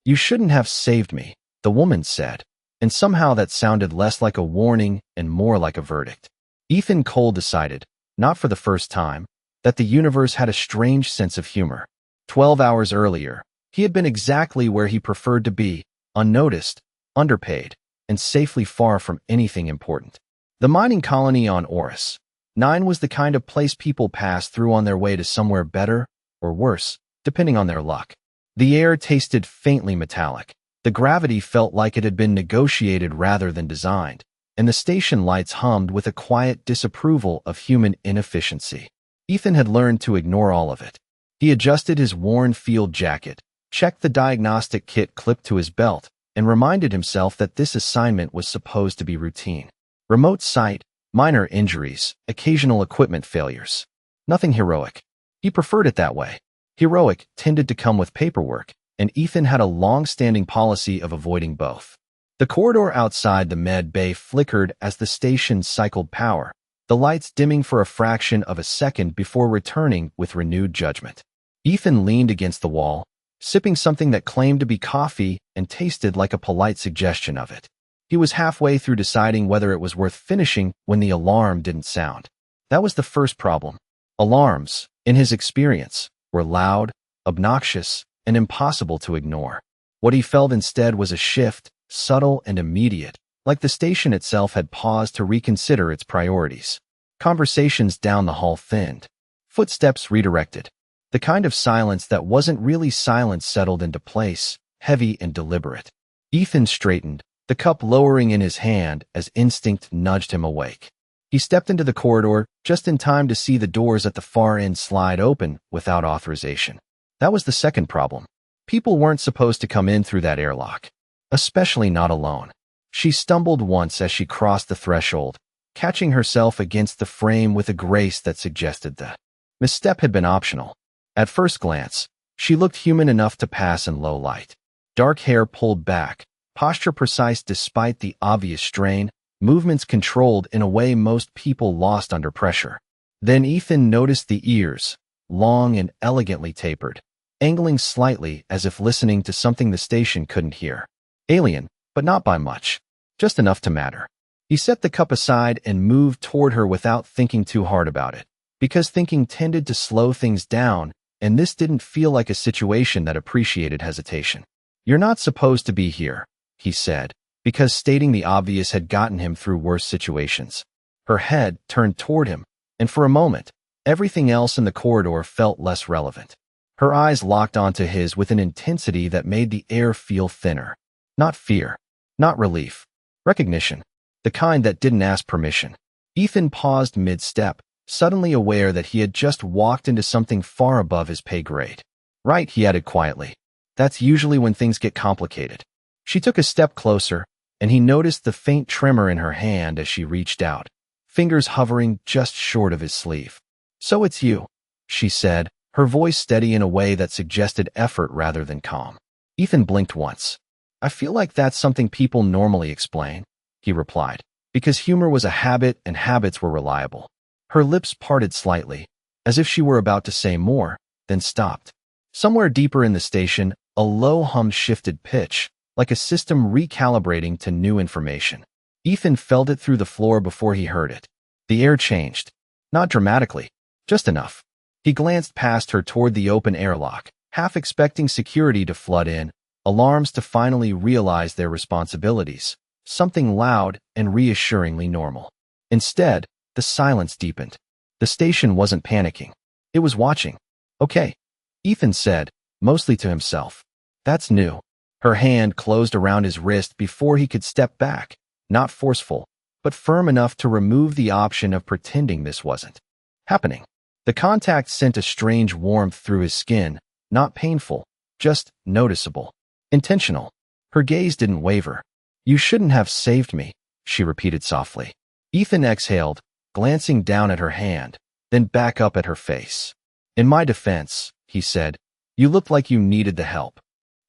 "You shouldn't have saved me," the woman said, and somehow that sounded less like a warning and more like a verdict. Ethan Cole decided, not for the first time, that the universe had a strange sense of humor. 12 hours earlier, he had been exactly where he preferred to be, unnoticed, underpaid, and safely far from anything important. The mining colony on Oris 9 was the kind of place people passed through on their way to somewhere better or worse, depending on their luck. The air tasted faintly metallic. The gravity felt like it had been negotiated rather than designed, and the station lights hummed with a quiet disapproval of human inefficiency. Ethan had learned to ignore all of it. He adjusted his worn field jacket, checked the diagnostic kit clipped to his belt, and reminded himself that this assignment was supposed to be routine. Remote site, minor injuries, occasional equipment failures. Nothing heroic. He preferred it that way. Heroic tended to come with paperwork, and Ethan had a long-standing policy of avoiding both. The corridor outside the med bay flickered as the station cycled power, the lights dimming for a fraction of a second before returning with renewed judgment. Ethan leaned against the wall, sipping something that claimed to be coffee and tasted like a polite suggestion of it. He was halfway through deciding whether it was worth finishing when the alarm didn't sound. That was the first problem. Alarms, in his experience, were loud, obnoxious, and impossible to ignore. What he felt instead was a shift, subtle and immediate, like the station itself had paused to reconsider its priorities. Conversations down the hall thinned. Footsteps redirected. The kind of silence that wasn't really silence settled into place, heavy and deliberate. Ethan straightened, the cup lowering in his hand as instinct nudged him awake. He stepped into the corridor just in time to see the doors at the far end slide open without authorization. That was the second problem. People weren't supposed to come in through that airlock, especially not alone. She stumbled once as she crossed the threshold, catching herself against the frame with a grace that suggested the misstep had been optional. At first glance, she looked human enough to pass in low light. Dark hair pulled back, posture precise despite the obvious strain, movements controlled in a way most people lost under pressure. Then Ethan noticed the ears, long and elegantly tapered, angling slightly as if listening to something the station couldn't hear. Alien, but not by much. Just enough to matter. He set the cup aside and moved toward her without thinking too hard about it, because thinking tended to slow things down, and this didn't feel like a situation that appreciated hesitation. "You're not supposed to be here," he said, because stating the obvious had gotten him through worse situations. Her head turned toward him, and for a moment, everything else in the corridor felt less relevant. Her eyes locked onto his with an intensity that made the air feel thinner. Not fear, not relief, recognition, the kind that didn't ask permission. Ethan paused mid-step, suddenly aware that he had just walked into something far above his pay grade. "Right," he added quietly. "That's usually when things get complicated." She took a step closer, and he noticed the faint tremor in her hand as she reached out, fingers hovering just short of his sleeve. "So it's you," she said, her voice steady in a way that suggested effort rather than calm. Ethan blinked once. "I feel like that's something people normally explain," he replied, because humor was a habit and habits were reliable. Her lips parted slightly, as if she were about to say more, then stopped. Somewhere deeper in the station, a low hum shifted pitch, like a system recalibrating to new information. Ethan felt it through the floor before he heard it. The air changed. Not dramatically, just enough. He glanced past her toward the open airlock, half expecting security to flood in, alarms to finally realize their responsibilities, something loud and reassuringly normal. Instead, the silence deepened. The station wasn't panicking. It was watching. "Okay," Ethan said, mostly to himself. "That's new." Her hand closed around his wrist before he could step back, not forceful, but firm enough to remove the option of pretending this wasn't happening. The contact sent a strange warmth through his skin, not painful, just noticeable, intentional. Her gaze didn't waver. "You shouldn't have saved me," she repeated softly. Ethan exhaled, glancing down at her hand, then back up at her face. "In my defense," he said, "you looked like you needed the help."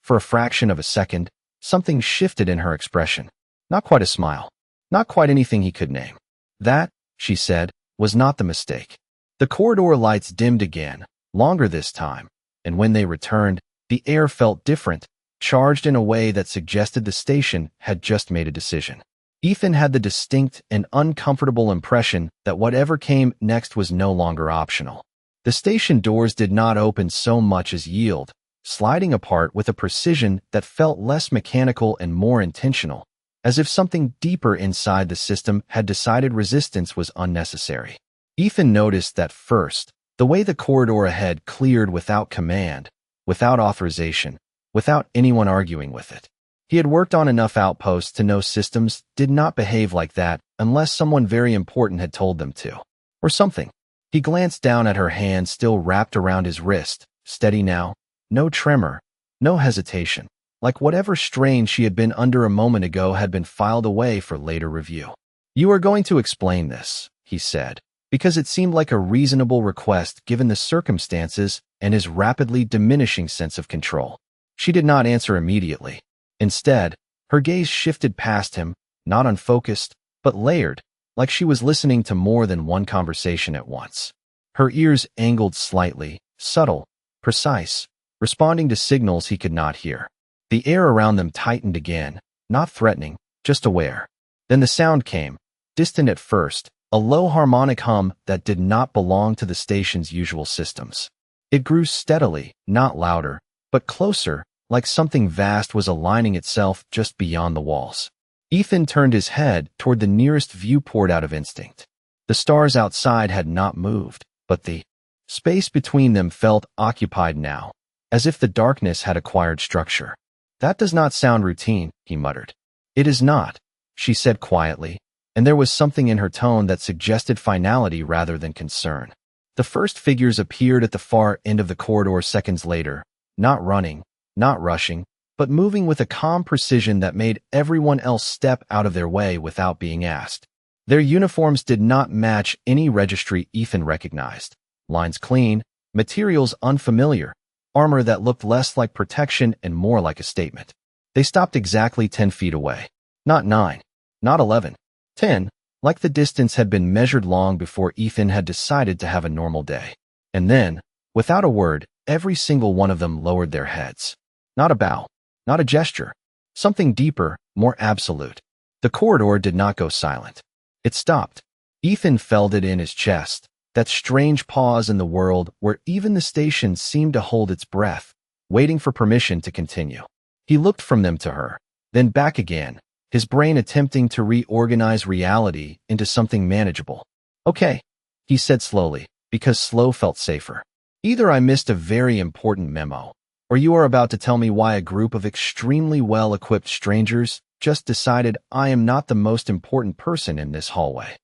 For a fraction of a second, something shifted in her expression. Not quite a smile. Not quite anything he could name. That, she said, was not the mistake. The corridor lights dimmed again, longer this time, and when they returned, the air felt different, charged in a way that suggested the station had just made a decision. Ethan had the distinct and uncomfortable impression that whatever came next was no longer optional. The station doors did not open so much as yield, sliding apart with a precision that felt less mechanical and more intentional, as if something deeper inside the system had decided resistance was unnecessary. Ethan noticed that first, the way the corridor ahead cleared without command, without authorization, without anyone arguing with it. He had worked on enough outposts to know systems did not behave like that unless someone very important had told them to. Or something. He glanced down at her hand still wrapped around his wrist, steady now, no tremor, no hesitation, like whatever strain she had been under a moment ago had been filed away for later review. "You are going to explain this," he said, because it seemed like a reasonable request given the circumstances and his rapidly diminishing sense of control. She did not answer immediately. Instead, her gaze shifted past him, not unfocused, but layered, like she was listening to more than one conversation at once. Her ears angled slightly, subtle, precise, responding to signals he could not hear. The air around them tightened again, not threatening, just aware. Then the sound came, distant at first, a low harmonic hum that did not belong to the station's usual systems. It grew steadily, not louder, but closer, like something vast was aligning itself just beyond the walls. Ethan turned his head toward the nearest viewport out of instinct. The stars outside had not moved, but the space between them felt occupied now, as if the darkness had acquired structure. "That does not sound routine," he muttered. "It is not," she said quietly, and there was something in her tone that suggested finality rather than concern. The first figures appeared at the far end of the corridor seconds later, not running, not rushing, but moving with a calm precision that made everyone else step out of their way without being asked. Their uniforms did not match any registry Ethan recognized. Lines clean, materials unfamiliar, armor that looked less like protection and more like a statement. They stopped exactly 10 feet away. Not 9, not 11, 10, like the distance had been measured long before Ethan had decided to have a normal day. And then, without a word, every single one of them lowered their heads. Not a bow, not a gesture, something deeper, more absolute. The corridor did not go silent. It stopped. Ethan felt it in his chest, that strange pause in the world where even the station seemed to hold its breath, waiting for permission to continue. He looked from them to her, then back again, his brain attempting to reorganize reality into something manageable. "Okay," he said slowly, because slow felt safer. "Either I missed a very important memo, or you are about to tell me why a group of extremely well-equipped strangers just decided I am not the most important person in this hallway."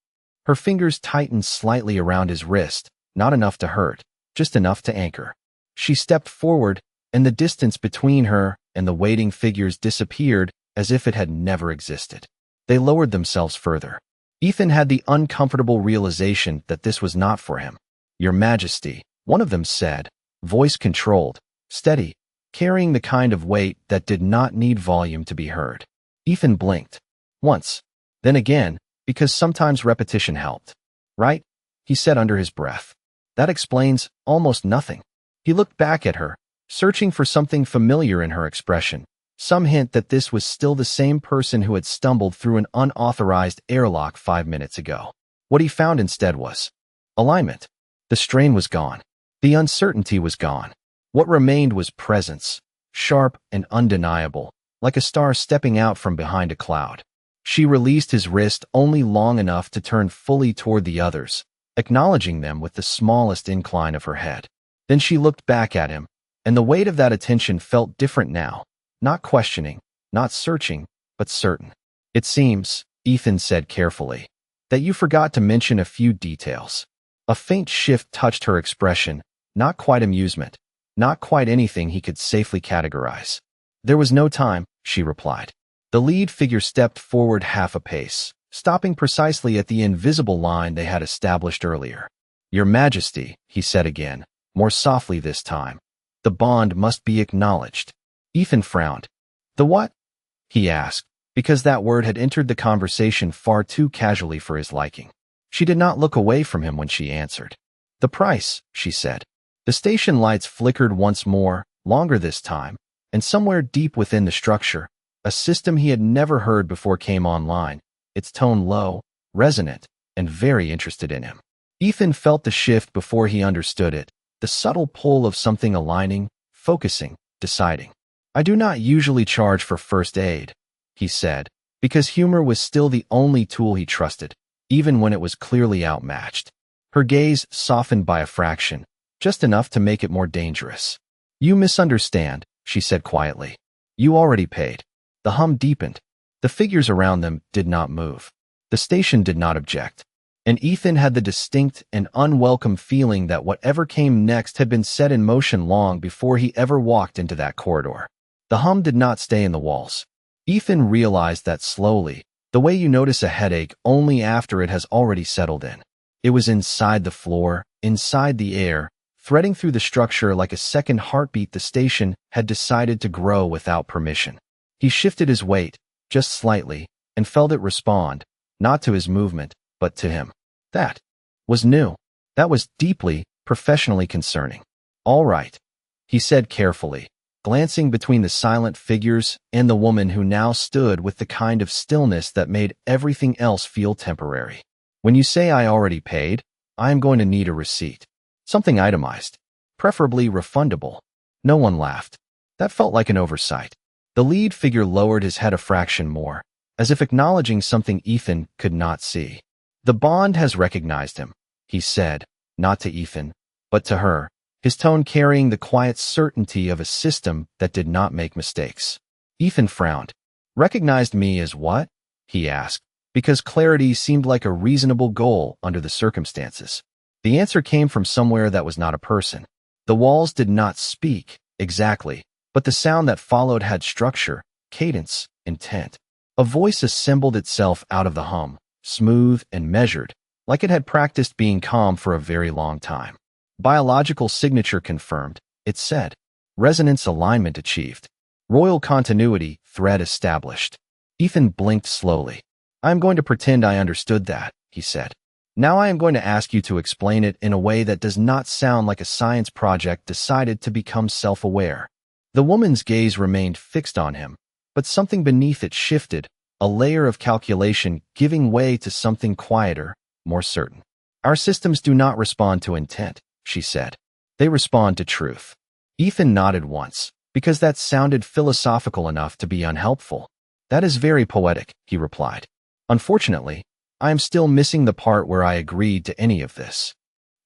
Her fingers tightened slightly around his wrist, not enough to hurt, just enough to anchor. She stepped forward, and the distance between her and the waiting figures disappeared as if it had never existed. They lowered themselves further. Ethan had the uncomfortable realization that this was not for him. "Your Majesty," one of them said, voice controlled, steady, carrying the kind of weight that did not need volume to be heard. Ethan blinked. Once. Then again, because sometimes repetition helped. "Right?" he said under his breath. "That explains almost nothing." He looked back at her, searching for something familiar in her expression, some hint that this was still the same person who had stumbled through an unauthorized airlock 5 minutes ago. What he found instead was alignment. The strain was gone. The uncertainty was gone. What remained was presence, sharp and undeniable, like a star stepping out from behind a cloud. She released his wrist only long enough to turn fully toward the others, acknowledging them with the smallest incline of her head. Then she looked back at him, and the weight of that attention felt different now, not questioning, not searching, but certain. "It seems," Ethan said carefully, "that you forgot to mention a few details." A faint shift touched her expression, not quite amusement, not quite anything he could safely categorize. "There was no time," she replied. The lead figure stepped forward half a pace, stopping precisely at the invisible line they had established earlier. "Your Majesty," he said again, more softly this time. "The bond must be acknowledged." Ethan frowned. "The what?" he asked, because that word had entered the conversation far too casually for his liking. She did not look away from him when she answered. "The price," she said. The station lights flickered once more, longer this time, and somewhere deep within the structure, a system he had never heard before came online, its tone low, resonant, and very interested in him. Ethan felt the shift before he understood it, the subtle pull of something aligning, focusing, deciding. "I do not usually charge for first aid," he said, because humor was still the only tool he trusted, even when it was clearly outmatched. Her gaze softened by a fraction, just enough to make it more dangerous. "You misunderstand," she said quietly. "You already paid." The hum deepened. The figures around them did not move. The station did not object. And Ethan had the distinct and unwelcome feeling that whatever came next had been set in motion long before he ever walked into that corridor. The hum did not stay in the walls. Ethan realized that slowly, the way you notice a headache only after it has already settled in. It was inside the floor, inside the air, threading through the structure like a second heartbeat. The station had decided to grow without permission. He shifted his weight, just slightly, and felt it respond, not to his movement, but to him. That was new. That was deeply, professionally concerning. "All right," he said carefully, glancing between the silent figures and the woman who now stood with the kind of stillness that made everything else feel temporary. "When you say I already paid, I am going to need a receipt. Something itemized. Preferably refundable." No one laughed. That felt like an oversight. The lead figure lowered his head a fraction more, as if acknowledging something Ethan could not see. "The bond has recognized him," he said, not to Ethan, but to her, his tone carrying the quiet certainty of a system that did not make mistakes. Ethan frowned. "Recognized me as what?" he asked, because clarity seemed like a reasonable goal under the circumstances. The answer came from somewhere that was not a person. The walls did not speak, exactly, but the sound that followed had structure, cadence, intent. A voice assembled itself out of the hum, smooth and measured, like it had practiced being calm for a very long time. "Biological signature confirmed," it said. "Resonance alignment achieved. Royal continuity thread established." Ethan blinked slowly. "I am going to pretend I understood that," he said. "Now I am going to ask you to explain it in a way that does not sound like a science project decided to become self-aware." The woman's gaze remained fixed on him, but something beneath it shifted, a layer of calculation giving way to something quieter, more certain. "Our systems do not respond to intent," she said. "They respond to truth." Ethan nodded once, because that sounded philosophical enough to be unhelpful. "That is very poetic," he replied. "Unfortunately, I am still missing the part where I agreed to any of this."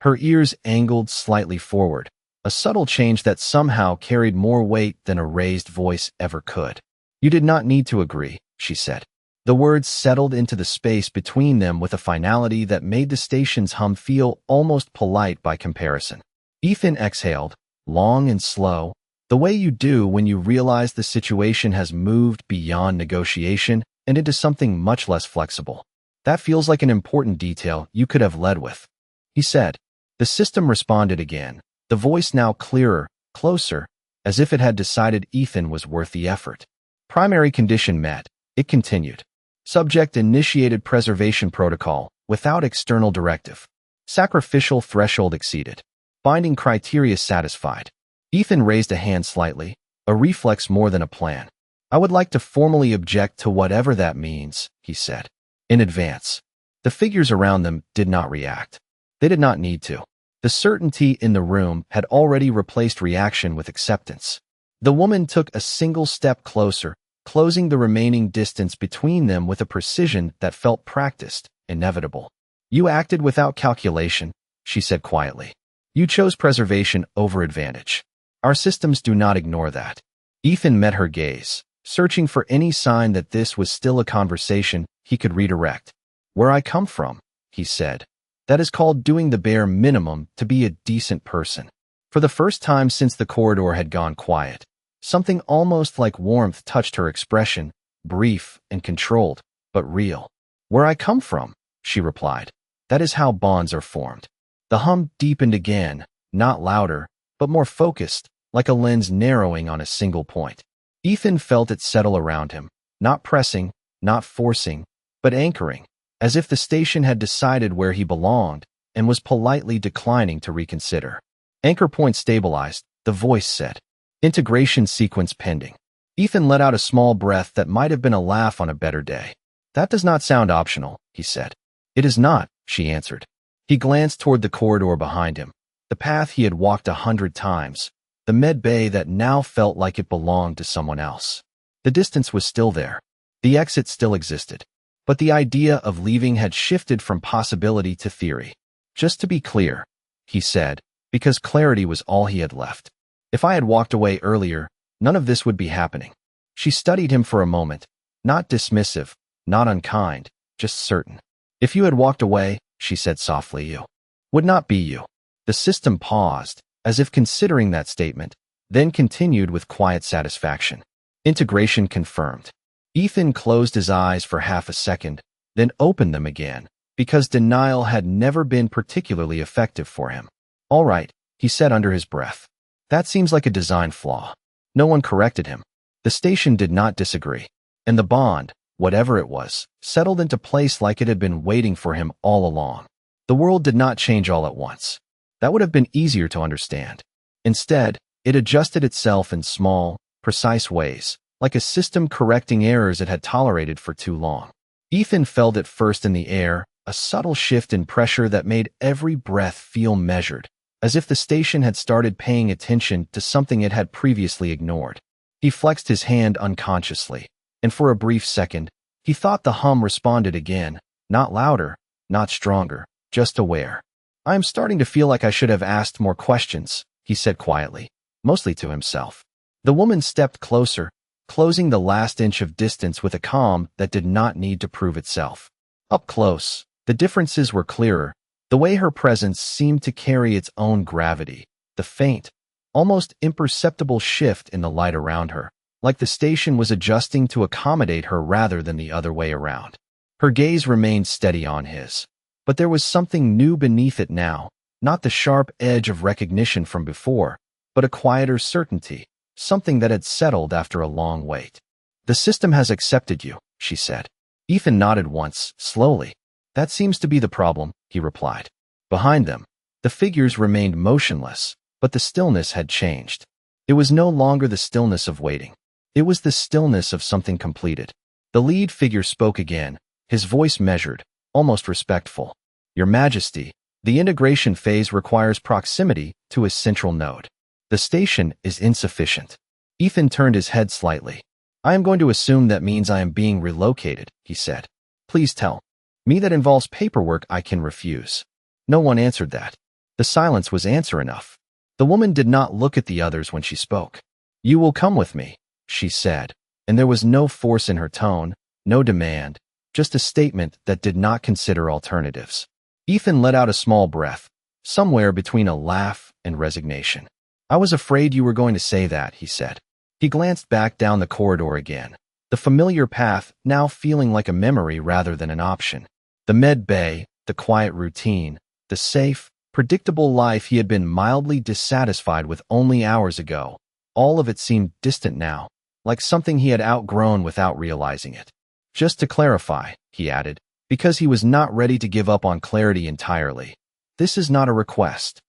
Her ears angled slightly forward, a subtle change that somehow carried more weight than a raised voice ever could. "You did not need to agree," she said. The words settled into the space between them with a finality that made the station's hum feel almost polite by comparison. Ethan exhaled, long and slow, the way you do when you realize the situation has moved beyond negotiation and into something much less flexible. "That feels like an important detail you could have led with," he said. The system responded again, the voice now clearer, closer, as if it had decided Ethan was worth the effort. "Primary condition met," it continued. "Subject initiated preservation protocol without external directive. Sacrificial threshold exceeded. Binding criteria satisfied." Ethan raised a hand slightly, a reflex more than a plan. "I would like to formally object to whatever that means," he said. "In advance." The figures around them did not react. They did not need to. The certainty in the room had already replaced reaction with acceptance. The woman took a single step closer, closing the remaining distance between them with a precision that felt practiced, inevitable. "You acted without calculation," she said quietly. "You chose preservation over advantage. Our systems do not ignore that." Ethan met her gaze, searching for any sign that this was still a conversation he could redirect. "Where I come from," he said. "That is called doing the bare minimum to be a decent person." For the first time since the corridor had gone quiet, something almost like warmth touched her expression, brief and controlled, but real. "Where I come from," she replied. "That is how bonds are formed." The hum deepened again, not louder, but more focused, like a lens narrowing on a single point. Ethan felt it settle around him, not pressing, not forcing, but anchoring, as if the station had decided where he belonged and was politely declining to reconsider. "Anchor point stabilized," the voice said. Integration sequence pending. Ethan let out a small breath that might have been a laugh on a better day. That does not sound optional, he said. It is not, she answered. He glanced toward the corridor behind him, the path he had walked 100 times, the med bay that now felt like it belonged to someone else. The distance was still there. The exit still existed. But the idea of leaving had shifted from possibility to theory. Just to be clear, he said, because clarity was all he had left. If I had walked away earlier, none of this would be happening. She studied him for a moment, not dismissive, not unkind, just certain. If you had walked away, she said softly, you would not be you. The system paused, as if considering that statement, then continued with quiet satisfaction. Integration confirmed. Ethan closed his eyes for half a second, then opened them again, because denial had never been particularly effective for him. All right, he said under his breath. That seems like a design flaw. No one corrected him. The station did not disagree, and the bond, whatever it was, settled into place like it had been waiting for him all along. The world did not change all at once. That would have been easier to understand. Instead, it adjusted itself in small, precise ways, like a system correcting errors it had tolerated for too long. Ethan felt it first in the air, a subtle shift in pressure that made every breath feel measured, as if the station had started paying attention to something it had previously ignored. He flexed his hand unconsciously, and for a brief second, he thought the hum responded again, not louder, not stronger, just aware. I am starting to feel like I should have asked more questions, he said quietly, mostly to himself. The woman stepped closer, closing the last inch of distance with a calm that did not need to prove itself. Up close, the differences were clearer, the way her presence seemed to carry its own gravity, the faint, almost imperceptible shift in the light around her, like the station was adjusting to accommodate her rather than the other way around. Her gaze remained steady on his, but there was something new beneath it now, not the sharp edge of recognition from before, but a quieter certainty, something that had settled after a long wait. The system has accepted you, she said. Ethan nodded once, slowly. That seems to be the problem, he replied. Behind them, the figures remained motionless, but the stillness had changed. It was no longer the stillness of waiting. It was the stillness of something completed. The lead figure spoke again, his voice measured, almost respectful. Your Majesty, the integration phase requires proximity to a central node. The station is insufficient. Ethan turned his head slightly. I am going to assume that means I am being relocated, he said. Please tell me that involves paperwork I can refuse. No one answered that. The silence was answer enough. The woman did not look at the others when she spoke. You will come with me, she said, and there was no force in her tone, no demand, just a statement that did not consider alternatives. Ethan let out a small breath, somewhere between a laugh and resignation. I was afraid you were going to say that, he said. He glanced back down the corridor again, the familiar path now feeling like a memory rather than an option. The med bay, the quiet routine, the safe, predictable life he had been mildly dissatisfied with only hours ago, all of it seemed distant now, like something he had outgrown without realizing it. Just to clarify, he added, because he was not ready to give up on clarity entirely. This is not a request.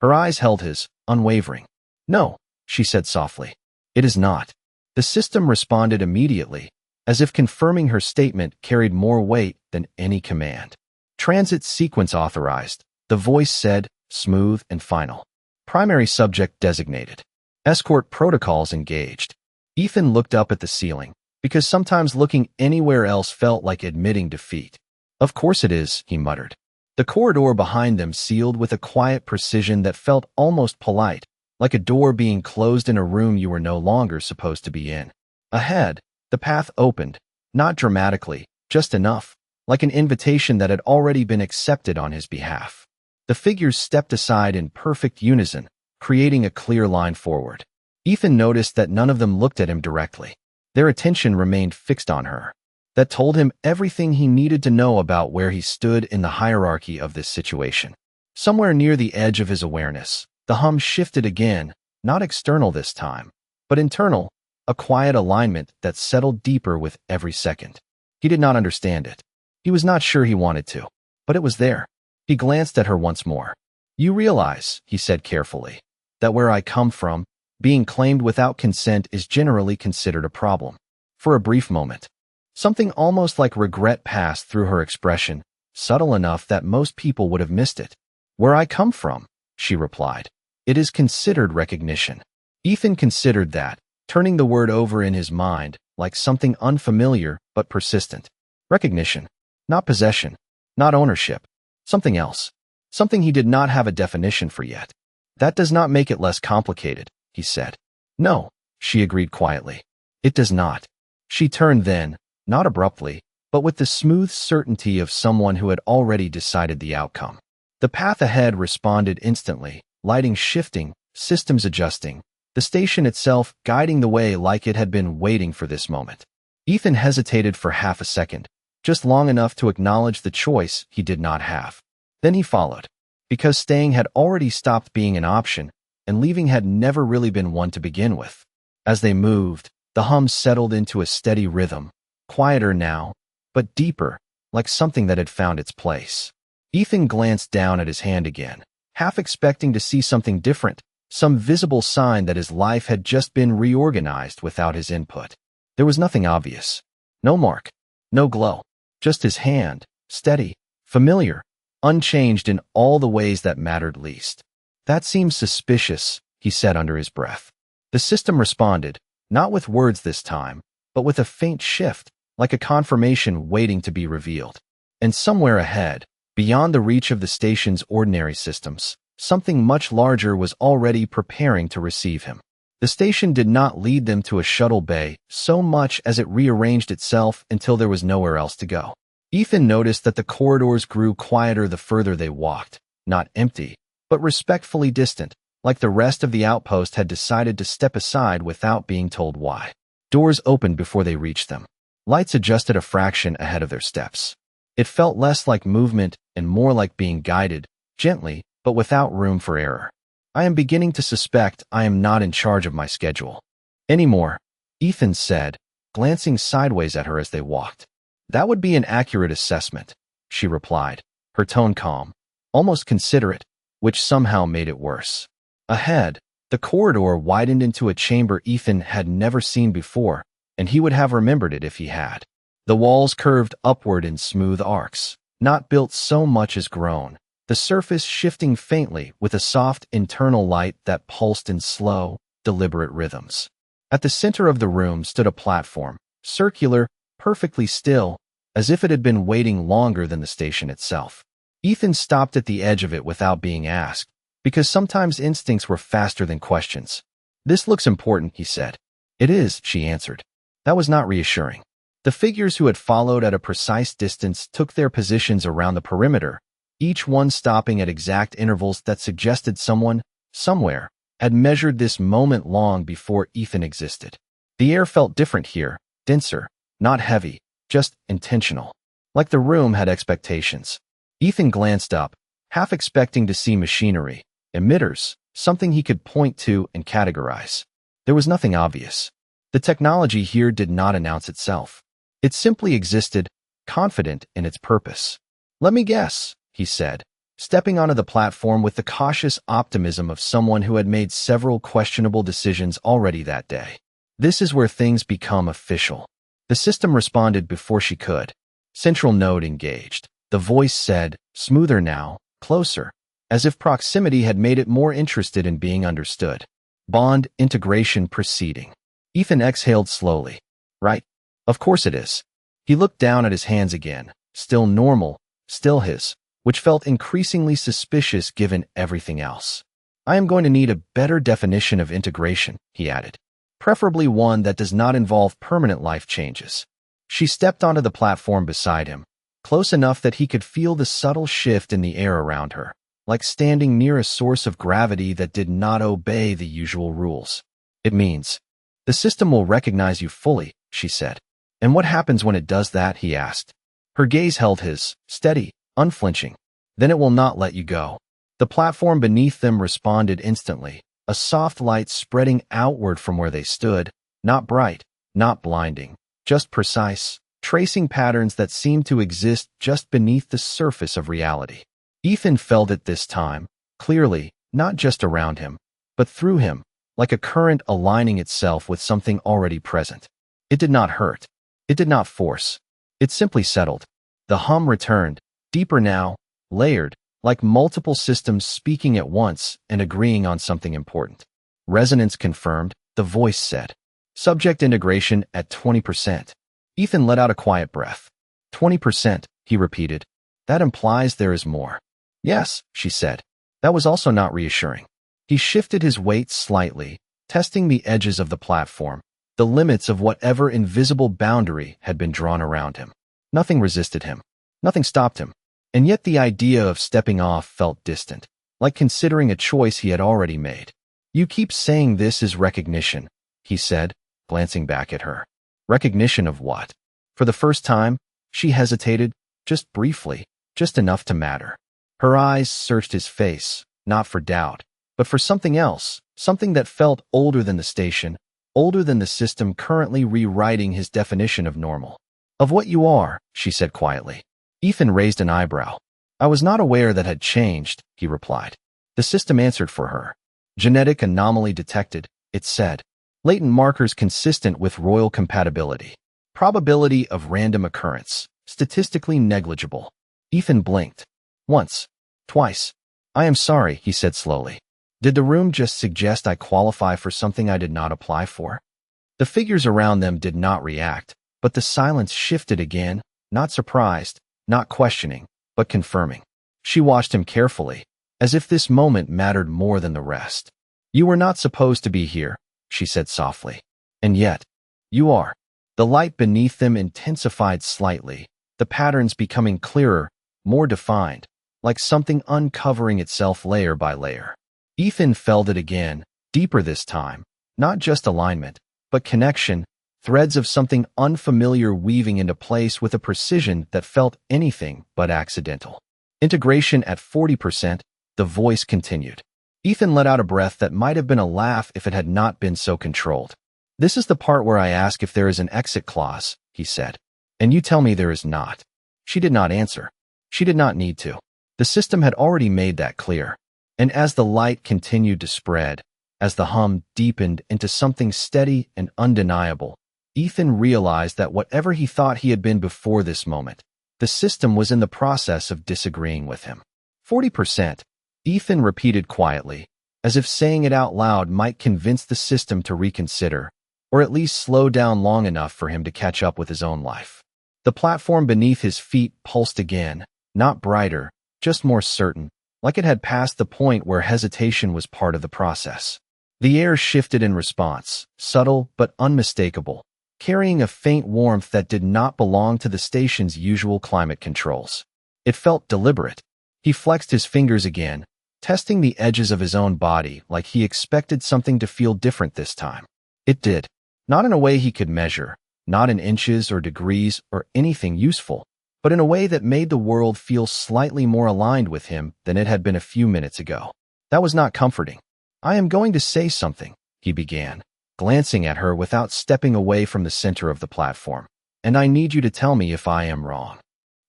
Her eyes held his, unwavering. No, she said softly. It is not. The system responded immediately, as if confirming her statement carried more weight than any command. Transit sequence authorized, the voice said, smooth and final. Primary subject designated. Escort protocols engaged. Ethan looked up at the ceiling, because sometimes looking anywhere else felt like admitting defeat. Of course it is, he muttered. The corridor behind them sealed with a quiet precision that felt almost polite, like a door being closed in a room you were no longer supposed to be in. Ahead, the path opened, not dramatically, just enough, like an invitation that had already been accepted on his behalf. The figures stepped aside in perfect unison, creating a clear line forward. Ethan noticed that none of them looked at him directly. Their attention remained fixed on her. That told him everything he needed to know about where he stood in the hierarchy of this situation. Somewhere near the edge of his awareness, the hum shifted again, not external this time, but internal, a quiet alignment that settled deeper with every second. He did not understand it. He was not sure he wanted to, but it was there. He glanced at her once more. You realize, he said carefully, that where I come from, being claimed without consent is generally considered a problem. For a brief moment, something almost like regret passed through her expression, subtle enough that most people would have missed it. "Where I come from," she replied. "It is considered recognition." Ethan considered that, turning the word over in his mind, like something unfamiliar but persistent. Recognition. Not possession. Not ownership. Something else. Something he did not have a definition for yet. "That does not make it less complicated," he said. "No," she agreed quietly. "It does not." She turned then, not abruptly, but with the smooth certainty of someone who had already decided the outcome. The path ahead responded instantly, lighting shifting, systems adjusting, the station itself guiding the way like it had been waiting for this moment. Ethan hesitated for half a second, just long enough to acknowledge the choice he did not have. Then he followed, because staying had already stopped being an option, and leaving had never really been one to begin with. As they moved, the hum settled into a steady rhythm, quieter now, but deeper, like something that had found its place. Ethan glanced down at his hand again, half expecting to see something different, some visible sign that his life had just been reorganized without his input. There was nothing obvious. No mark. No glow. Just his hand, steady, familiar, unchanged in all the ways that mattered least. "That seems suspicious," he said under his breath. The system responded, not with words this time, but with a faint shift, like a confirmation waiting to be revealed. And somewhere ahead, beyond the reach of the station's ordinary systems, something much larger was already preparing to receive him. The station did not lead them to a shuttle bay so much as it rearranged itself until there was nowhere else to go. Ethan noticed that the corridors grew quieter the further they walked, not empty, but respectfully distant, like the rest of the outpost had decided to step aside without being told why. Doors opened before they reached them. Lights adjusted a fraction ahead of their steps. It felt less like movement and more like being guided, gently, but without room for error. "I am beginning to suspect I am not in charge of my schedule anymore," Ethan said, glancing sideways at her as they walked. "That would be an accurate assessment," she replied, her tone calm, almost considerate, which somehow made it worse. Ahead, the corridor widened into a chamber Ethan had never seen before, and he would have remembered it if he had. The walls curved upward in smooth arcs, not built so much as grown, the surface shifting faintly with a soft internal light that pulsed in slow, deliberate rhythms. At the center of the room stood a platform, circular, perfectly still, as if it had been waiting longer than the station itself. Ethan stopped at the edge of it without being asked, because sometimes instincts were faster than questions. "This looks important," he said. "It is," she answered. That was not reassuring. The figures who had followed at a precise distance took their positions around the perimeter, each one stopping at exact intervals that suggested someone, somewhere, had measured this moment long before Ethan existed. The air felt different here, denser, not heavy, just intentional. Like the room had expectations. Ethan glanced up, half expecting to see machinery, emitters, something he could point to and categorize. There was nothing obvious. The technology here did not announce itself. It simply existed, confident in its purpose. "Let me guess," he said, stepping onto the platform with the cautious optimism of someone who had made several questionable decisions already that day. "This is where things become official." The system responded before she could. Central node engaged. The voice said, smoother now, closer, as if proximity had made it more interested in being understood. "Bond integration proceeding." Ethan exhaled slowly. "Right. Of course it is." He looked down at his hands again, still normal, still his, which felt increasingly suspicious given everything else. "I am going to need a better definition of integration," he added. "Preferably one that does not involve permanent life changes." She stepped onto the platform beside him, close enough that he could feel the subtle shift in the air around her, like standing near a source of gravity that did not obey the usual rules. "It means the system will recognize you fully," she said. "And what happens when it does that?" he asked. Her gaze held his, steady, unflinching. "Then it will not let you go." The platform beneath them responded instantly, a soft light spreading outward from where they stood, not bright, not blinding, just precise, tracing patterns that seemed to exist just beneath the surface of reality. Ethan felt it this time, clearly, not just around him, but through him, like a current aligning itself with something already present. It did not hurt. It did not force. It simply settled. The hum returned, deeper now, layered, like multiple systems speaking at once and agreeing on something important. Resonance confirmed, the voice said. Subject integration at 20%. Ethan let out a quiet breath. 20%, he repeated. That implies there is more. Yes, she said. That was also not reassuring. He shifted his weight slightly, testing the edges of the platform, the limits of whatever invisible boundary had been drawn around him. Nothing resisted him. Nothing stopped him. And yet the idea of stepping off felt distant, like considering a choice he had already made. You keep saying this is recognition, he said, glancing back at her. Recognition of what? For the first time, she hesitated, just briefly, just enough to matter. Her eyes searched his face, not for doubt, but for something else, something that felt older than the station, older than the system currently rewriting his definition of normal. Of what you are, she said quietly. Ethan raised an eyebrow. I was not aware that had changed, he replied. The system answered for her. Genetic anomaly detected, it said. Latent markers consistent with royal compatibility. Probability of random occurrence, statistically negligible. Ethan blinked. Once. Twice. I am sorry, he said slowly. Did the room just suggest I qualify for something I did not apply for? The figures around them did not react, but the silence shifted again, not surprised, not questioning, but confirming. She watched him carefully, as if this moment mattered more than the rest. You were not supposed to be here, she said softly. And yet, you are. The light beneath them intensified slightly, the patterns becoming clearer, more defined, like something uncovering itself layer by layer. Ethan felt it again, deeper this time, not just alignment, but connection, threads of something unfamiliar weaving into place with a precision that felt anything but accidental. Integration at 40%, the voice continued. Ethan let out a breath that might have been a laugh if it had not been so controlled. This is the part where I ask if there is an exit clause, he said. And you tell me there is not. She did not answer. She did not need to. The system had already made that clear. And as the light continued to spread, as the hum deepened into something steady and undeniable, Ethan realized that whatever he thought he had been before this moment, the system was in the process of disagreeing with him. 40%, Ethan repeated quietly, as if saying it out loud might convince the system to reconsider, or at least slow down long enough for him to catch up with his own life. The platform beneath his feet pulsed again, not brighter, just more certain, like it had passed the point where hesitation was part of the process. The air shifted in response, subtle but unmistakable, carrying a faint warmth that did not belong to the station's usual climate controls. It felt deliberate. He flexed his fingers again, testing the edges of his own body like he expected something to feel different this time. It did. Not in a way he could measure, not in inches or degrees or anything useful, but in a way that made the world feel slightly more aligned with him than it had been a few minutes ago. That was not comforting. I am going to say something, he began, glancing at her without stepping away from the center of the platform. And I need you to tell me if I am wrong.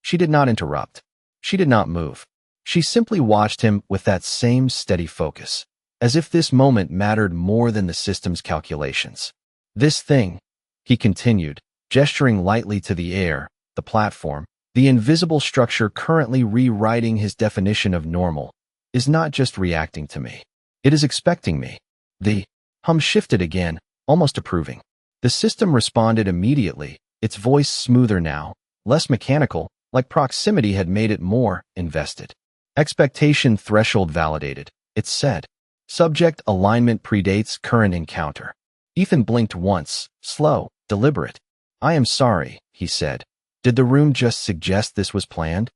She did not interrupt. She did not move. She simply watched him with that same steady focus, as if this moment mattered more than the system's calculations. This thing, he continued, gesturing lightly to the air, the platform, the invisible structure currently rewriting his definition of normal, is not just reacting to me. It is expecting me. The hum shifted again, almost approving. The system responded immediately, its voice smoother now, less mechanical, like proximity had made it more invested. Expectation threshold validated, it said. Subject alignment predates current encounter. Ethan blinked once, slow, deliberate. I am sorry, he said. Did the room just suggest this was planned?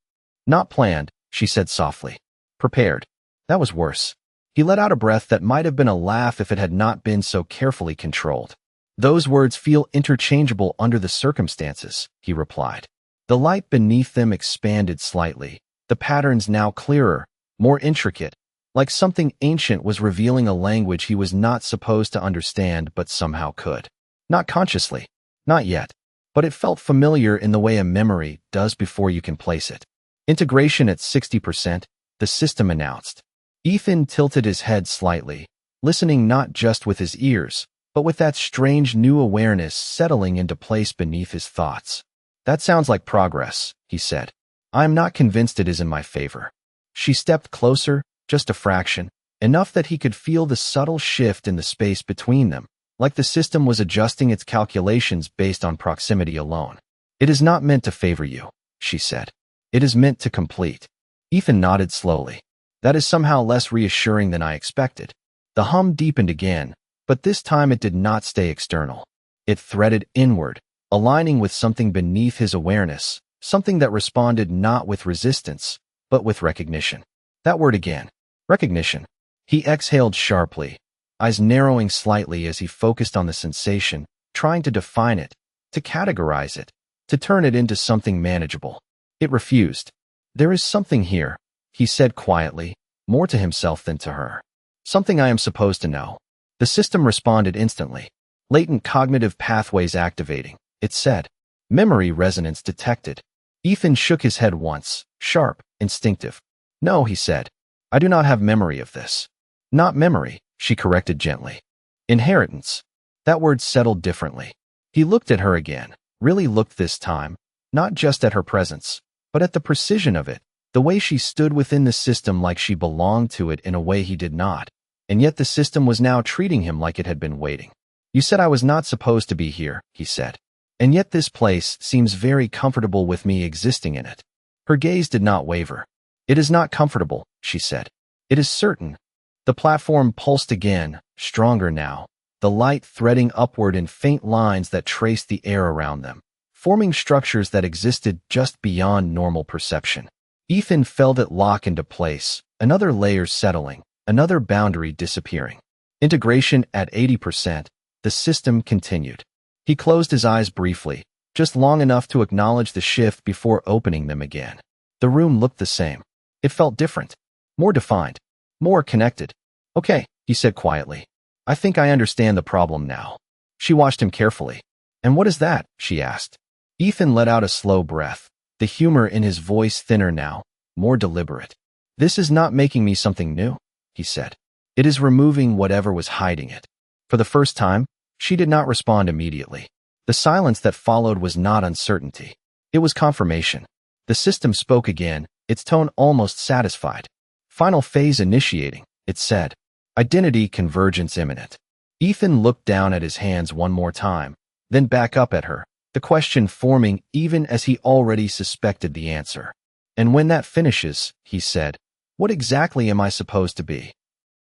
Not planned, she said softly. Prepared. That was worse. He let out a breath that might have been a laugh if it had not been so carefully controlled. Those words feel interchangeable under the circumstances, he replied. The light beneath them expanded slightly, the patterns now clearer, more intricate, like something ancient was revealing a language he was not supposed to understand but somehow could. Not consciously. Not yet. But it felt familiar in the way a memory does before you can place it. Integration at 60%, the system announced. Ethan tilted his head slightly, listening not just with his ears, but with that strange new awareness settling into place beneath his thoughts. That sounds like progress, he said. I am not convinced it is in my favor. She stepped closer, just a fraction, enough that he could feel the subtle shift in the space between them, like the system was adjusting its calculations based on proximity alone. It is not meant to favor you, she said. It is meant to complete. Ethan nodded slowly. That is somehow less reassuring than I expected. The hum deepened again, but this time it did not stay external. It threaded inward, aligning with something beneath his awareness, something that responded not with resistance, but with recognition. That word again. Recognition. He exhaled sharply, eyes narrowing slightly as he focused on the sensation, trying to define it, to categorize it, to turn it into something manageable. It refused. There is something here, he said quietly, more to himself than to her. Something I am supposed to know. The system responded instantly. Latent cognitive pathways activating, it said. Memory resonance detected. Ethan shook his head once, sharp, instinctive. No, he said. I do not have memory of this. Not memory, she corrected gently. Inheritance. That word settled differently. He looked at her again, really looked this time, not just at her presence, but at the precision of it, the way she stood within the system like she belonged to it in a way he did not, and yet the system was now treating him like it had been waiting. You said I was not supposed to be here, he said. And yet this place seems very comfortable with me existing in it. Her gaze did not waver. It is not comfortable, she said. It is certain. The platform pulsed again, stronger now, the light threading upward in faint lines that traced the air around them, forming structures that existed just beyond normal perception. Ethan felt it lock into place, another layer settling, another boundary disappearing. Integration at 80%, the system continued. He closed his eyes briefly, just long enough to acknowledge the shift before opening them again. The room looked the same. It felt different, more defined, more connected. Okay, he said quietly. I think I understand the problem now. She watched him carefully. And what is that? She asked. Ethan let out a slow breath, the humor in his voice thinner now, more deliberate. This is not making me something new, he said. It is removing whatever was hiding it. For the first time, she did not respond immediately. The silence that followed was not uncertainty. It was confirmation. The system spoke again, its tone almost satisfied. Final phase initiating, it said. Identity convergence imminent. Ethan looked down at his hands one more time, then back up at her, the question forming even as he already suspected the answer. And when that finishes, he said, what exactly am I supposed to be?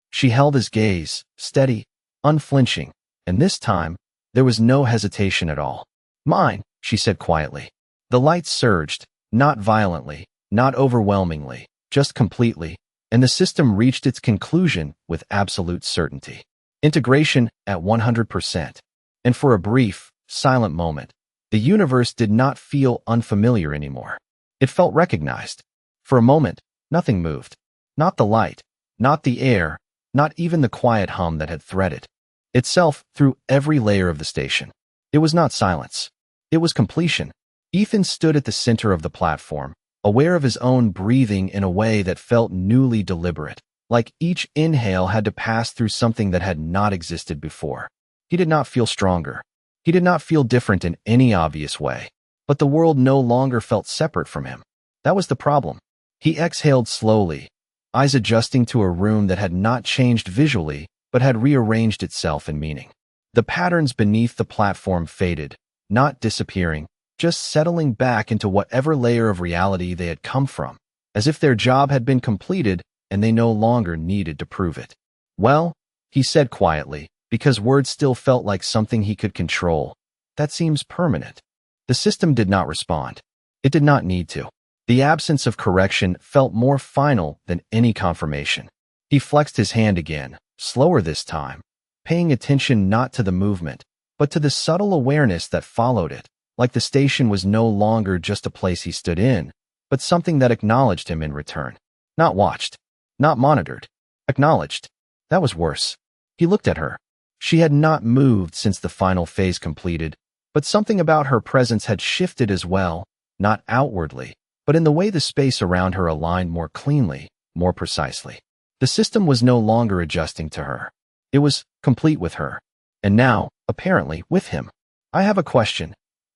She held his gaze, steady, unflinching, and this time, there was no hesitation at all. Mine, she said quietly. The light surged, not violently, not overwhelmingly, just completely, and the system reached its conclusion with absolute certainty. Integration at 100%. And for a brief, silent moment, the universe did not feel unfamiliar anymore. It felt recognized. For a moment, nothing moved. Not the light, not the air, not even the quiet hum that had threaded itself through every layer of the station. It was not silence. It was completion. Ethan stood at the center of the platform, aware of his own breathing in a way that felt newly deliberate, like each inhale had to pass through something that had not existed before. He did not feel stronger. He did not feel different in any obvious way, but the world no longer felt separate from him. That was the problem. He exhaled slowly, eyes adjusting to a room that had not changed visually, but had rearranged itself in meaning. The patterns beneath the platform faded, not disappearing, just settling back into whatever layer of reality they had come from, as if their job had been completed and they no longer needed to prove it. Well, he said quietly, because words still felt like something he could control, that seems permanent. The system did not respond. It did not need to. The absence of correction felt more final than any confirmation. He flexed his hand again, slower this time, paying attention not to the movement, but to the subtle awareness that followed it, like the station was no longer just a place he stood in, but something that acknowledged him in return. Not watched, not monitored, acknowledged. That was worse. He looked at her. She had not moved since the final phase completed, but something about her presence had shifted as well, not outwardly, but in the way the space around her aligned more cleanly, more precisely. The system was no longer adjusting to her. It was complete with her. And now, apparently, with him. I have a question,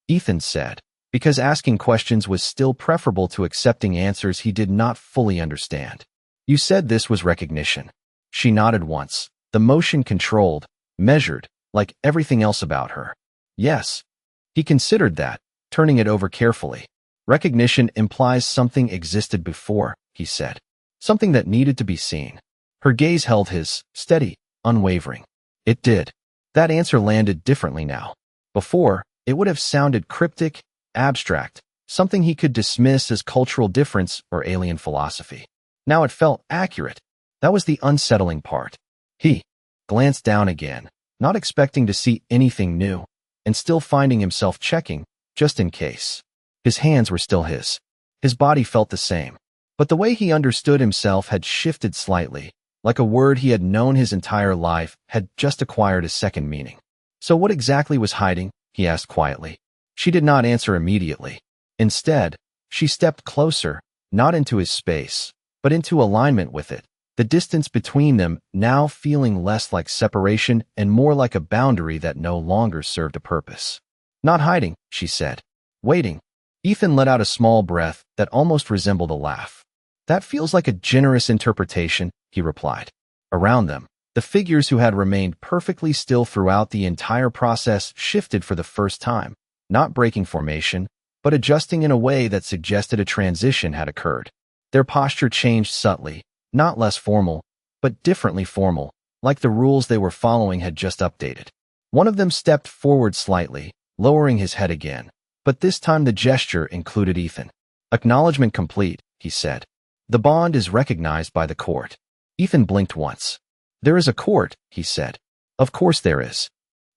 Ethan said, because asking questions was still preferable to accepting answers he did not fully understand. You said this was recognition. She nodded once, the motion controlled, measured, like everything else about her. Yes. He considered that, turning it over carefully. Recognition implies something existed before, he said. Something that needed to be seen. Her gaze held his, steady, unwavering. It did. That answer landed differently now. Before, it would have sounded cryptic, abstract, something he could dismiss as cultural difference or alien philosophy. Now it felt accurate. That was the unsettling part. He glanced down again, not expecting to see anything new, and still finding himself checking, just in case. His hands were still his. His body felt the same. But the way he understood himself had shifted slightly, like a word he had known his entire life had just acquired a second meaning. So what exactly was hiding? He asked quietly. She did not answer immediately. Instead, she stepped closer, not into his space, but into alignment with it, the distance between them now feeling less like separation and more like a boundary that no longer served a purpose. Not hiding, she said. Waiting. Ethan let out a small breath that almost resembled a laugh. That feels like a generous interpretation, he replied. Around them, the figures who had remained perfectly still throughout the entire process shifted for the first time, not breaking formation, but adjusting in a way that suggested a transition had occurred. Their posture changed subtly, not less formal, but differently formal, like the rules they were following had just updated. One of them stepped forward slightly, lowering his head again, but this time the gesture included Ethan. Acknowledgement complete, he said. The bond is recognized by the court. Ethan blinked once. There is a court, he said. Of course there is.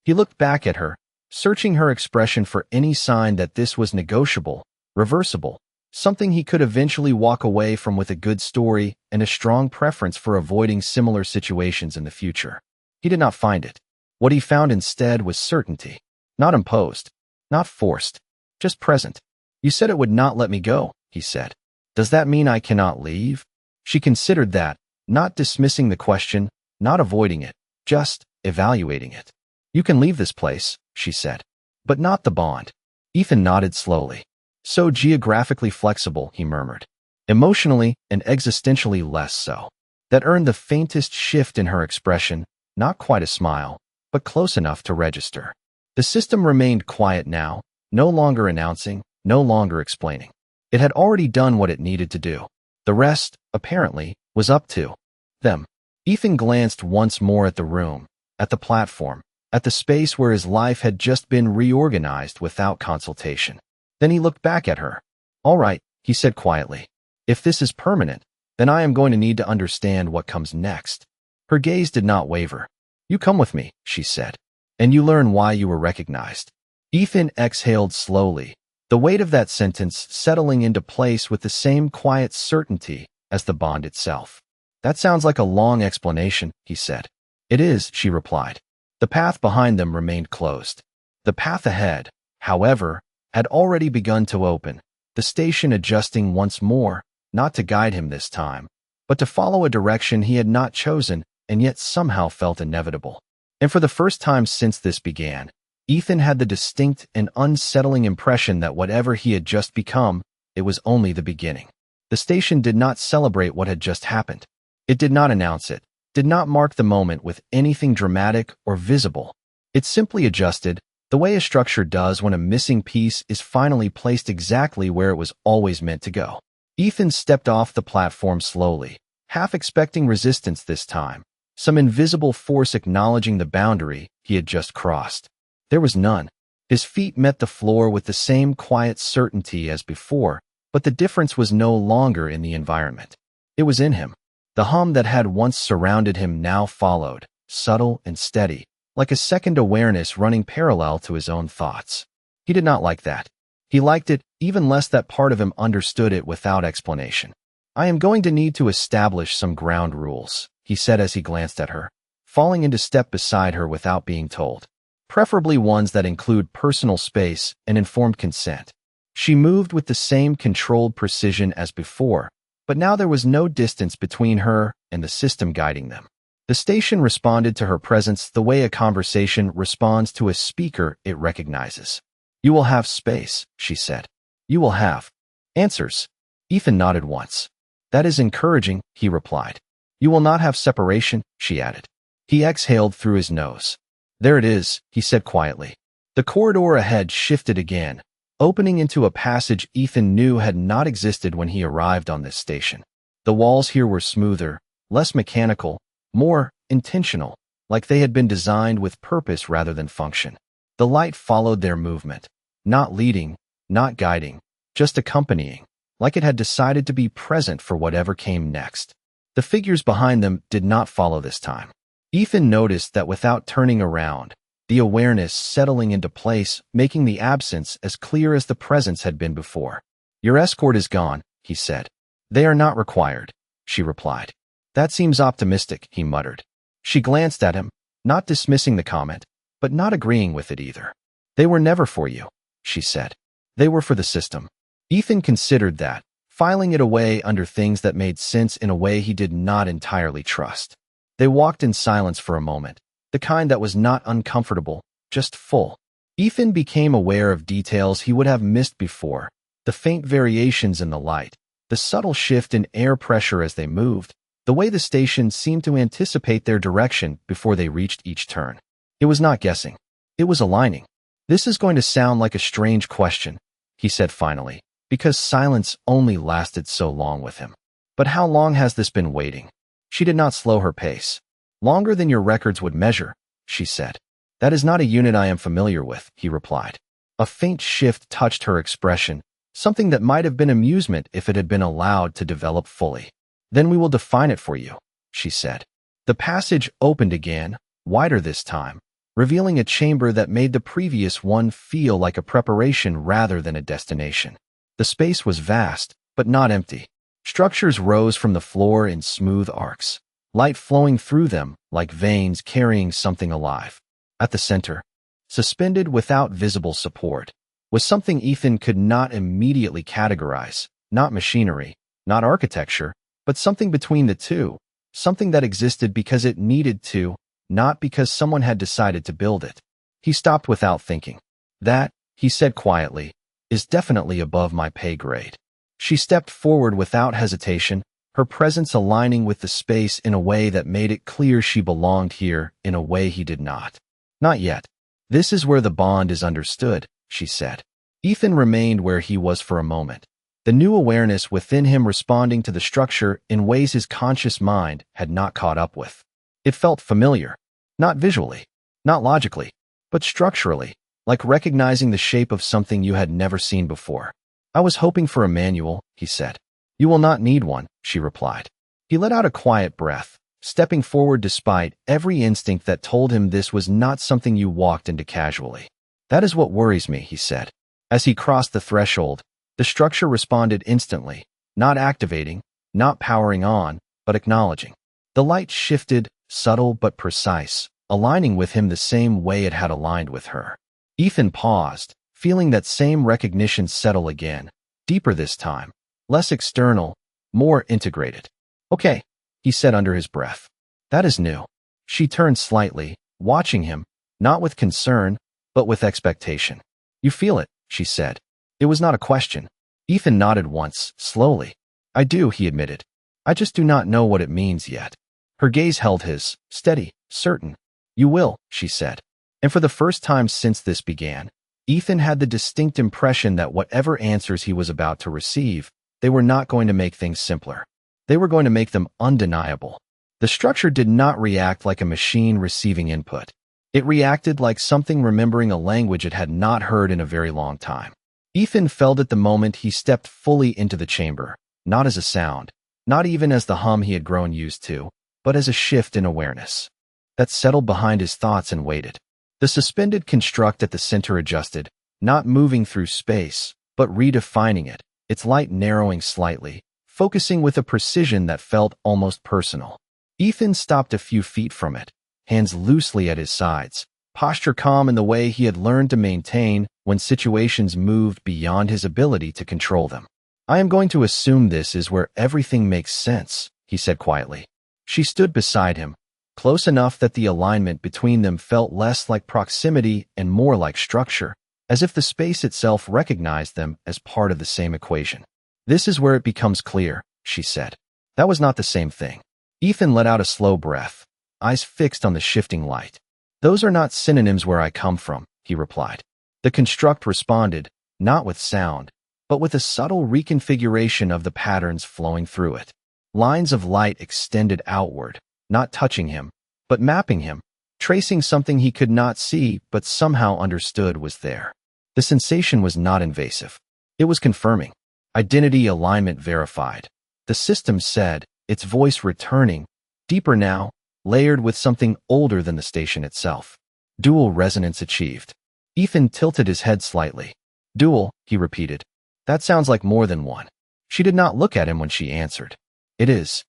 He looked back at her, searching her expression for any sign that this was negotiable, reversible, something he could eventually walk away from with a good story and a strong preference for avoiding similar situations in the future. He did not find it. What he found instead was certainty. Not imposed, not forced, just present. You said it would not let me go, he said. Does that mean I cannot leave? She considered that, not dismissing the question, not avoiding it, just evaluating it. You can leave this place, she said, but not the bond. Ethan nodded slowly. So geographically flexible, he murmured. Emotionally and existentially less so. That earned the faintest shift in her expression, not quite a smile, but close enough to register. The system remained quiet now, no longer announcing, no longer explaining. It had already done what it needed to do. The rest, apparently, was up to them. Ethan glanced once more at the room, at the platform, at the space where his life had just been reorganized without consultation. Then he looked back at her. All right, he said quietly. If this is permanent, then I am going to need to understand what comes next. Her gaze did not waver. You come with me, she said, and you learn why you were recognized. Ethan exhaled slowly, the weight of that sentence settling into place with the same quiet certainty as the bond itself. That sounds like a long explanation, he said. It is, she replied. The path behind them remained closed. The path ahead, however, had already begun to open, the station adjusting once more, not to guide him this time, but to follow a direction he had not chosen and yet somehow felt inevitable. And for the first time since this began, Ethan had the distinct and unsettling impression that whatever he had just become, it was only the beginning. The station did not celebrate what had just happened. It did not announce it, did not mark the moment with anything dramatic or visible. It simply adjusted, the way a structure does when a missing piece is finally placed exactly where it was always meant to go. Ethan stepped off the platform slowly, half expecting resistance this time, some invisible force acknowledging the boundary he had just crossed. There was none. His feet met the floor with the same quiet certainty as before, but the difference was no longer in the environment. It was in him. The hum that had once surrounded him now followed, subtle and steady, like a second awareness running parallel to his own thoughts. He did not like that. He liked it, even less that part of him understood it without explanation. I am going to need to establish some ground rules, he said as he glanced at her, falling into step beside her without being told. Preferably ones that include personal space and informed consent. She moved with the same controlled precision as before, but now there was no distance between her and the system guiding them. The station responded to her presence the way a conversation responds to a speaker it recognizes. You will have space, she said. You will have answers. Ethan nodded once. That is encouraging, he replied. You will not have separation, she added. He exhaled through his nose. There it is, he said quietly. The corridor ahead shifted again, opening into a passage Ethan knew had not existed when he arrived on this station. The walls here were smoother, less mechanical, more intentional, like they had been designed with purpose rather than function. The light followed their movement, not leading, not guiding, just accompanying, like it had decided to be present for whatever came next. The figures behind them did not follow this time. Ethan noticed that without turning around, the awareness settling into place, making the absence as clear as the presence had been before. Your escort is gone, he said. They are not required, she replied. That seems optimistic, he muttered. She glanced at him, not dismissing the comment, but not agreeing with it either. They were never for you, she said. They were for the system. Ethan considered that, filing it away under things that made sense in a way he did not entirely trust. They walked in silence for a moment, the kind that was not uncomfortable, just full. Ethan became aware of details he would have missed before, the faint variations in the light, the subtle shift in air pressure as they moved, the way the station seemed to anticipate their direction before they reached each turn. It was not guessing. It was aligning. This is going to sound like a strange question, he said finally, because silence only lasted so long with him. But how long has this been waiting? She did not slow her pace. Longer than your records would measure, she said. That is not a unit I am familiar with, he replied. A faint shift touched her expression, something that might have been amusement if it had been allowed to develop fully. Then we will define it for you, she said. The passage opened again, wider this time, revealing a chamber that made the previous one feel like a preparation rather than a destination. The space was vast, but not empty. Structures rose from the floor in smooth arcs, light flowing through them like veins carrying something alive. At the center, suspended without visible support, was something Ethan could not immediately categorize, not machinery, not architecture, but something between the two, something that existed because it needed to, not because someone had decided to build it. He stopped without thinking. That, he said quietly, is definitely above my pay grade. She stepped forward without hesitation, her presence aligning with the space in a way that made it clear she belonged here in a way he did not. Not yet. This is where the bond is understood, she said. Ethan remained where he was for a moment, the new awareness within him responding to the structure in ways his conscious mind had not caught up with. It felt familiar, not visually, not logically, but structurally, like recognizing the shape of something you had never seen before. I was hoping for a manual, he said. You will not need one, she replied. He let out a quiet breath, stepping forward despite every instinct that told him this was not something you walked into casually. That is what worries me, he said. As he crossed the threshold, the structure responded instantly, not activating, not powering on, but acknowledging. The light shifted, subtle but precise, aligning with him the same way it had aligned with her. Ethan paused, feeling that same recognition settle again, deeper this time, less external, more integrated. Okay, he said under his breath. That is new. She turned slightly, watching him, not with concern, but with expectation. You feel it, she said. It was not a question. Ethan nodded once, slowly. I do, he admitted. I just do not know what it means yet. Her gaze held his, steady, certain. You will, she said. And for the first time since this began, Ethan had the distinct impression that whatever answers he was about to receive, they were not going to make things simpler. They were going to make them undeniable. The structure did not react like a machine receiving input. It reacted like something remembering a language it had not heard in a very long time. Ethan felt at the moment he stepped fully into the chamber, not as a sound, not even as the hum he had grown used to, but as a shift in awareness that settled behind his thoughts and waited. The suspended construct at the center adjusted, not moving through space, but redefining it, its light narrowing slightly, focusing with a precision that felt almost personal. Ethan stopped a few feet from it, hands loosely at his sides, posture calm in the way he had learned to maintain when situations moved beyond his ability to control them. I am going to assume this is where everything makes sense, he said quietly. She stood beside him, close enough that the alignment between them felt less like proximity and more like structure, as if the space itself recognized them as part of the same equation. This is where it becomes clear, she said. That was not the same thing. Ethan let out a slow breath, eyes fixed on the shifting light. Those are not synonyms where I come from, he replied. The construct responded, not with sound, but with a subtle reconfiguration of the patterns flowing through it. Lines of light extended outward, not touching him, but mapping him, tracing something he could not see but somehow understood was there. The sensation was not invasive. It was confirming. Identity alignment verified. The system said, its voice returning, deeper now, layered with something older than the station itself. Dual resonance achieved. Ethan tilted his head slightly. Dual, he repeated. That sounds like more than one. She did not look at him when she answered. It is.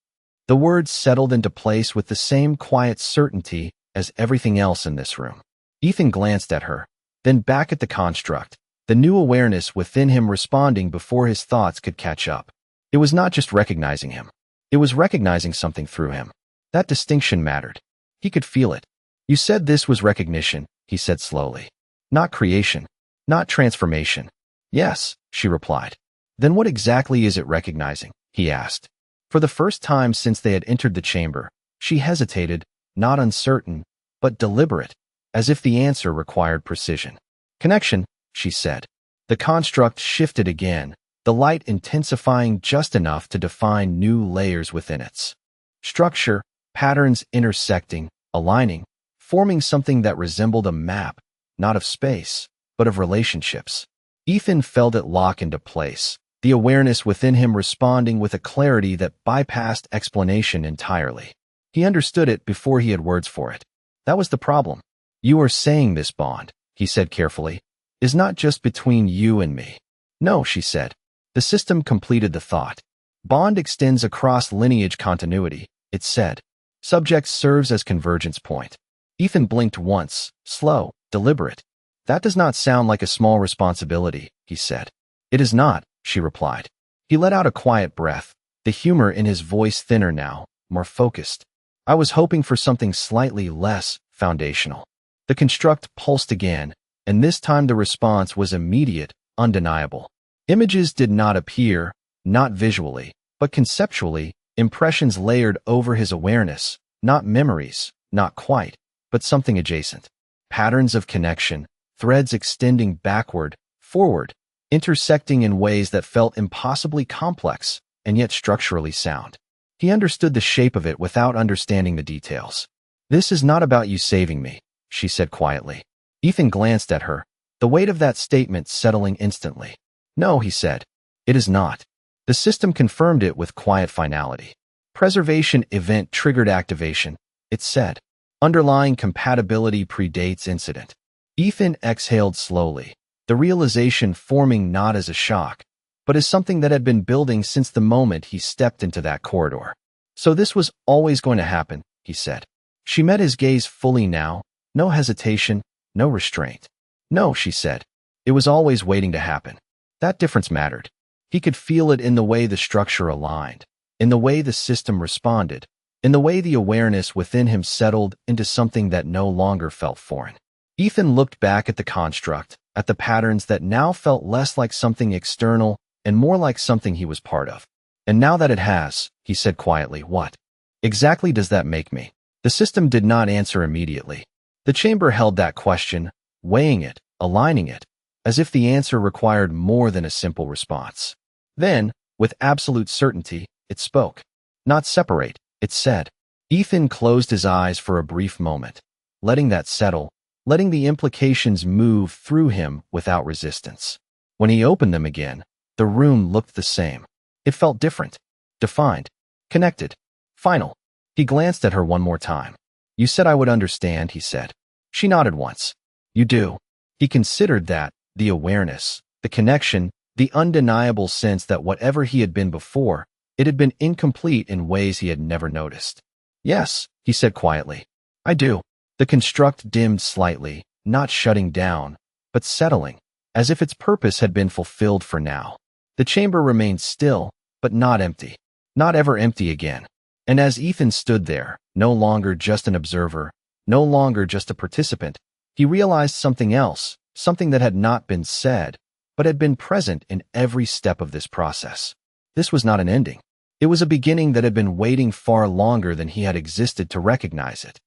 The words settled into place with the same quiet certainty as everything else in this room. Ethan glanced at her, then back at the construct, the new awareness within him responding before his thoughts could catch up. It was not just recognizing him. It was recognizing something through him. That distinction mattered. He could feel it. You said this was recognition, he said slowly. Not creation. Not transformation. Yes, she replied. Then what exactly is it recognizing? He asked. For the first time since they had entered the chamber, she hesitated, not uncertain, but deliberate, as if the answer required precision. Connection, she said. The construct shifted again, the light intensifying just enough to define new layers within its structure, patterns intersecting, aligning, forming something that resembled a map, not of space, but of relationships. Ethan felt it lock into place, the awareness within him responding with a clarity that bypassed explanation entirely. He understood it before he had words for it. That was the problem. You are saying this bond, he said carefully, is not just between you and me. No, she said. The system completed the thought. Bond extends across lineage continuity, it said. Subject serves as convergence point. Ethan blinked once, slow, deliberate. That does not sound like a small responsibility, he said. It is not, she replied. He let out a quiet breath, the humor in his voice thinner now, more focused. I was hoping for something slightly less foundational. The construct pulsed again, and this time the response was immediate, undeniable. Images did not appear, not visually, but conceptually, impressions layered over his awareness, not memories, not quite, but something adjacent. Patterns of connection, threads extending backward, forward, intersecting in ways that felt impossibly complex and yet structurally sound. He understood the shape of it without understanding the details. This is not about you saving me, she said quietly. Ethan glanced at her, the weight of that statement settling instantly. No, he said. It is not. The system confirmed it with quiet finality. Preservation event triggered activation, it said. Underlying compatibility predates incident. Ethan exhaled slowly, the realization forming not as a shock, but as something that had been building since the moment he stepped into that corridor. So this was always going to happen, he said. She met his gaze fully now, no hesitation, no restraint. No, she said. It was always waiting to happen. That difference mattered. He could feel it in the way the structure aligned, in the way the system responded, in the way the awareness within him settled into something that no longer felt foreign. Ethan looked back at the construct, at the patterns that now felt less like something external and more like something he was part of. And now that it has, he said quietly, what exactly does that make me? The system did not answer immediately. The chamber held that question, weighing it, aligning it, as if the answer required more than a simple response. Then, with absolute certainty, it spoke. Not separate, it said. Ethan closed his eyes for a brief moment, letting that settle, letting the implications move through him without resistance. When he opened them again, the room looked the same. It felt different, defined, connected, final. He glanced at her one more time. You said I would understand, he said. She nodded once. You do. He considered that, the awareness, the connection, the undeniable sense that whatever he had been before, it had been incomplete in ways he had never noticed. Yes, he said quietly. I do. The construct dimmed slightly, not shutting down, but settling, as if its purpose had been fulfilled for now. The chamber remained still, but not empty. Not ever empty again. And as Ethan stood there, no longer just an observer, no longer just a participant, he realized something else, something that had not been said, but had been present in every step of this process. This was not an ending. It was a beginning that had been waiting far longer than he had existed to recognize it.